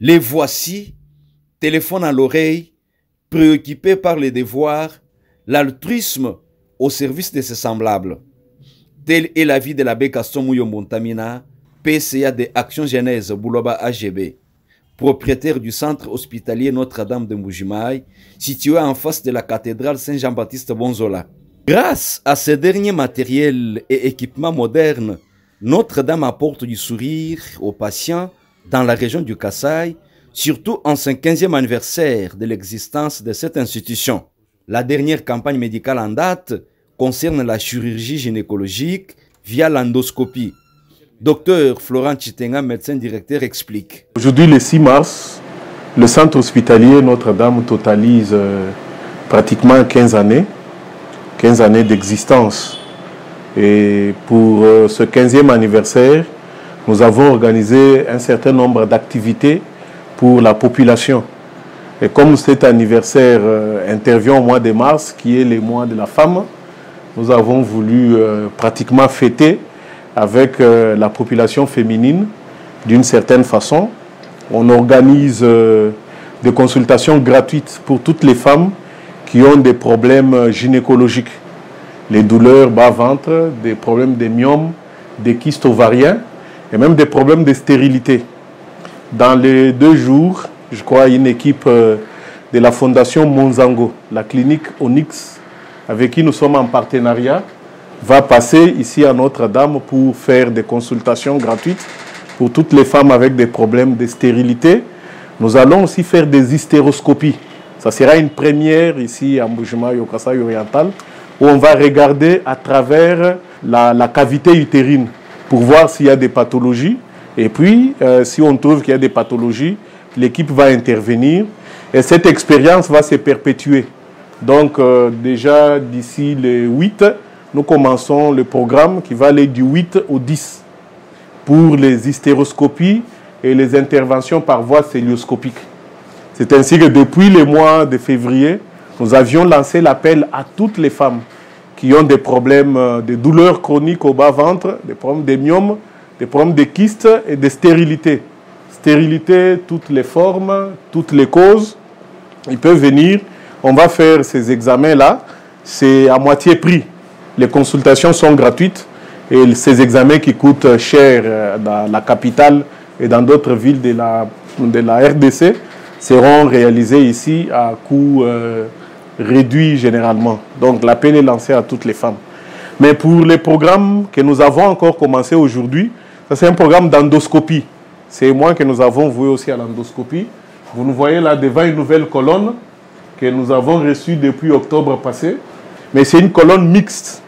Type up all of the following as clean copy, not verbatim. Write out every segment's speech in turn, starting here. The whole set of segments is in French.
Les voici, téléphone à l'oreille, préoccupés par les devoirs, l'altruisme au service de ses semblables. Tel est l'avis de l'abbé Gaston Mouyo-Montamina, PCA de Action Genèse Bouloba AGB, propriétaire du centre hospitalier Notre-Dame de Mbujimaï, situé en face de la cathédrale Saint-Jean-Baptiste Bonzola. Grâce à ces derniers matériels et équipements modernes, Notre-Dame apporte du sourire aux patients dans la région du Kasaï, surtout en ce 15e anniversaire de l'existence de cette institution. La dernière campagne médicale en date concerne la chirurgie gynécologique via l'endoscopie. Docteur Florent Chitenga, médecin directeur, explique. Aujourd'hui, le 6 mars, le centre hospitalier Notre-Dame totalise pratiquement 15 années d'existence. Et pour ce 15e anniversaire, nous avons organisé un certain nombre d'activités pour la population. Et comme cet anniversaire intervient au mois de mars, qui est le mois de la femme, nous avons voulu pratiquement fêter avec la population féminine d'une certaine façon. On organise des consultations gratuites pour toutes les femmes qui ont des problèmes gynécologiques. Les douleurs bas-ventre, des problèmes de myome, des kystes ovariens et même des problèmes de stérilité. Dans les 2 jours, je crois, une équipe de la Fondation Monzango, la clinique Onyx, avec qui nous sommes en partenariat, va passer ici à Notre-Dame pour faire des consultations gratuites pour toutes les femmes avec des problèmes de stérilité. Nous allons aussi faire des hystéroscopies. Ça sera une première ici à Mbujimaï, au Kasaï oriental, où on va regarder à travers la cavité utérine pour voir s'il y a des pathologies. Et puis, si on trouve qu'il y a des pathologies, l'équipe va intervenir. Et cette expérience va se perpétuer. Donc, déjà d'ici le 8, nous commençons le programme qui va aller du 8 au 10 pour les hystéroscopies et les interventions par voie cœlioscopique. C'est ainsi que depuis le mois de février, nous avions lancé l'appel à toutes les femmes qui ont des problèmes de douleurs chroniques au bas-ventre, des problèmes de myome, des problèmes de kystes et de stérilité. Stérilité, toutes les formes, toutes les causes. Ils peuvent venir. On va faire ces examens-là. C'est à moitié prix. Les consultations sont gratuites et ces examens qui coûtent cher dans la capitale et dans d'autres villes de la RDC seront réalisés ici à coût réduit généralement. Donc l'appel est lancé à toutes les femmes. Mais pour les programmes que nous avons encore commencé aujourd'hui, c'est un programme d'endoscopie. C'est moi que nous avons voué aussi à l'endoscopie. Vous nous voyez là devant une nouvelle colonne que nous avons reçue depuis octobre passé. Mais c'est une colonne mixte.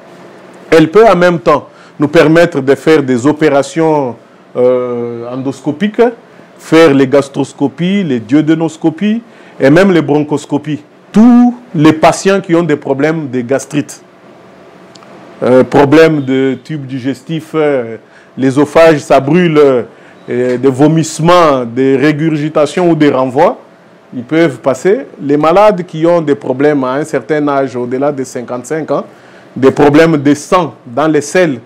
Elle peut en même temps nous permettre de faire des opérations endoscopiques, faire les gastroscopies, les duodénoscopies et même les bronchoscopies. Tous les patients qui ont des problèmes de gastrite, problèmes de tube digestif, l'ésophage, ça brûle, des vomissements, des régurgitations ou des renvois, ils peuvent passer. Les malades qui ont des problèmes à un certain âge, au-delà de 55 ans, des problèmes de sang dans les selles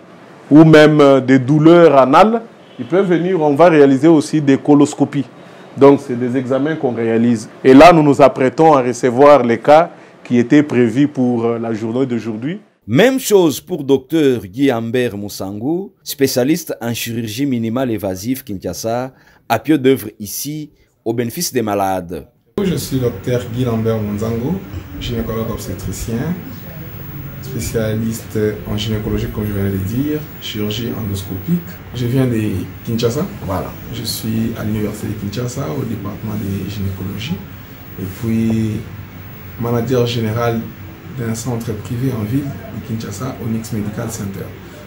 ou même des douleurs anales, ils peuvent venir. On va réaliser aussi des coloscopies. Donc, c'est des examens qu'on réalise. Et là, nous nous apprêtons à recevoir les cas qui étaient prévus pour la journée d'aujourd'hui. Même chose pour Dr Guy Ambert Mousangou, spécialiste en chirurgie minimale évasive Kinshasa, à pied d'œuvre ici, au bénéfice des malades. Je suis Dr Guy Ambert Mousangou, gynécologue obstétricien, spécialiste en gynécologie, comme je viens de le dire, chirurgie endoscopique. Je viens de Kinshasa, voilà. Je suis à l'université de Kinshasa, au département de gynécologie, et puis manager général d'un centre privé en ville de Kinshasa, Onyx Medical Center,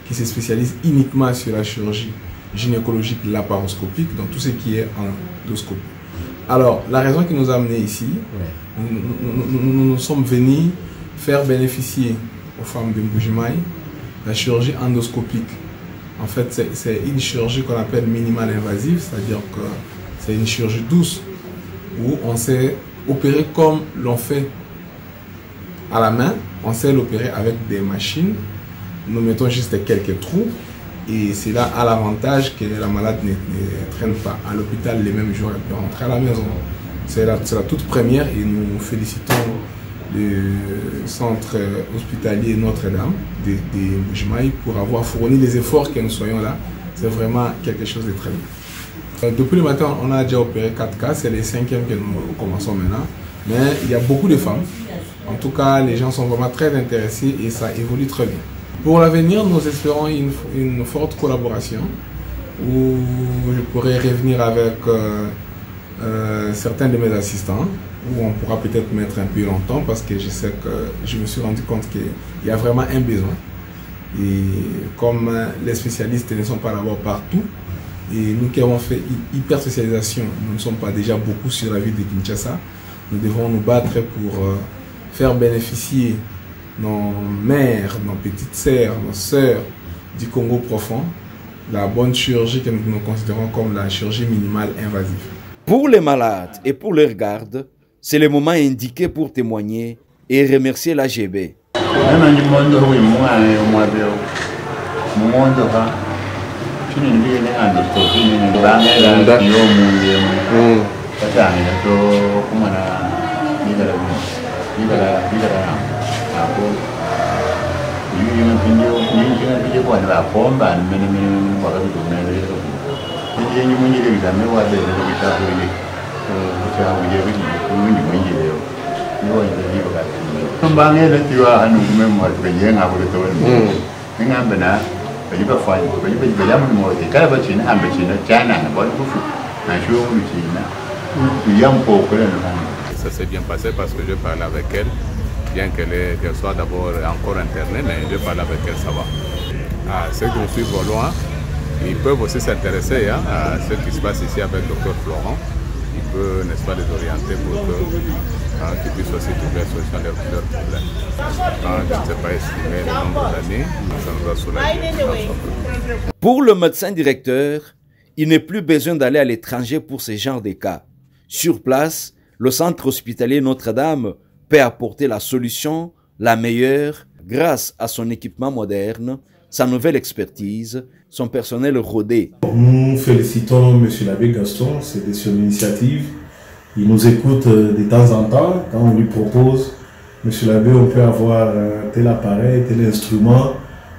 qui se spécialise uniquement sur la chirurgie gynécologique laparoscopique, donc tout ce qui est endoscopie. Alors, la raison qui nous a amenés ici, nous sommes venus faire bénéficier aux femmes de Mbujimaï la chirurgie endoscopique. En fait, c'est une chirurgie qu'on appelle minimale invasive, c'est-à-dire que c'est une chirurgie douce où on sait opérer comme l'on fait à la main, on sait l'opérer avec des machines. Nous mettons juste quelques trous Et c'est là à l'avantage que la malade ne traîne pas à l'hôpital les mêmes jours, elle peut rentrer à la maison. C'est la toute première et nous félicitons le centre hospitalier Notre-Dame de Mbuji-Mayi pour avoir fourni les efforts que nous soyons là. C'est vraiment quelque chose de très bien. Depuis le matin, on a déjà opéré 4 cas, c'est les 5e que nous commençons maintenant. Mais il y a beaucoup de femmes. En tout cas, les gens sont vraiment très intéressés et ça évolue très bien. Pour l'avenir, nous espérons une forte collaboration où je pourrai revenir avec certains de mes assistants, où on pourra peut-être mettre un peu longtemps parce que je sais que je me suis rendu compte qu'il y a vraiment un besoin. Et comme les spécialistes ne sont pas là-bas partout, et nous qui avons fait hyper spécialisation, nous ne sommes pas déjà beaucoup sur la ville de Kinshasa, nous devons nous battre pour faire bénéficier nos mères, nos petites sœurs, nos sœurs du Congo profond, la bonne chirurgie que nous considérons comme la chirurgie minimale invasive. Pour les malades et pour leurs gardes, c'est le moment indiqué pour témoigner et remercier l'AGB. Ça s'est bien passé parce que je parlais avec elle, bien qu'elle soit d'abord encore internée, mais je parle avec elle, ça va. Ceux qui nous suivent au loin, ils peuvent aussi s'intéresser à ce qui se passe ici avec le Dr Florent. Il peut, n'est-ce pas, les orienter pour qu'ils puissent aussi trouver la solution de leurs problèmes. Je ne sais pas estimer le nombre d'années, ça nous a soulagé. Pour le médecin directeur, il n'est plus besoin d'aller à l'étranger pour ce genre de cas. Sur place, le centre hospitalier Notre-Dame peut apporter la solution la meilleure grâce à son équipement moderne, sa nouvelle expertise, son personnel rodé. Nous félicitons M. l'abbé Gaston, c'est de son initiative. Il nous écoute de temps en temps quand on lui propose, M. l'abbé, on peut avoir tel appareil, tel instrument,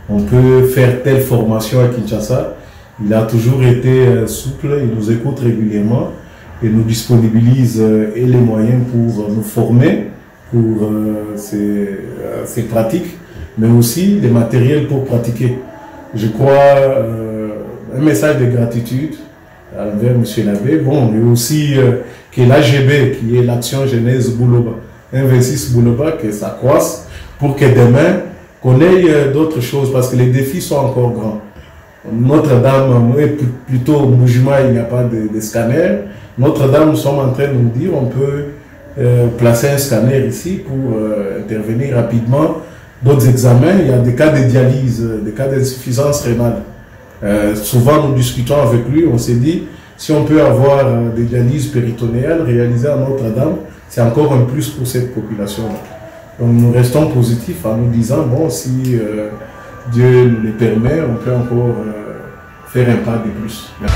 on peut faire telle formation à Kinshasa. Il a toujours été souple, il nous écoute régulièrement et nous disponibilise et les moyens pour nous former pour ces pratiques, mais aussi les matériels pour pratiquer. Je crois un message de gratitude envers M. l'abbé, bon, mais aussi que l'AGB, qui est l'Action Jeunesse Bouloba, investisse Bouloba, que ça croisse, pour que demain, qu'on ait d'autres choses, parce que les défis sont encore grands. Notre-Dame, plutôt Mbuji-Mayi, il n'y a pas de scanner. Notre-Dame, nous sommes en train de nous dire on peut placer un scanner ici pour intervenir rapidement. D'autres examens, il y a des cas de dialyse, des cas d'insuffisance rénale. Souvent, nous discutons avec lui, on s'est dit, si on peut avoir des dialyses péritonéales réalisées à Notre-Dame, c'est encore un plus pour cette population-là. Donc nous restons positifs en nous disant, bon, si Dieu nous le permet, on peut encore faire un pas de plus. Merci.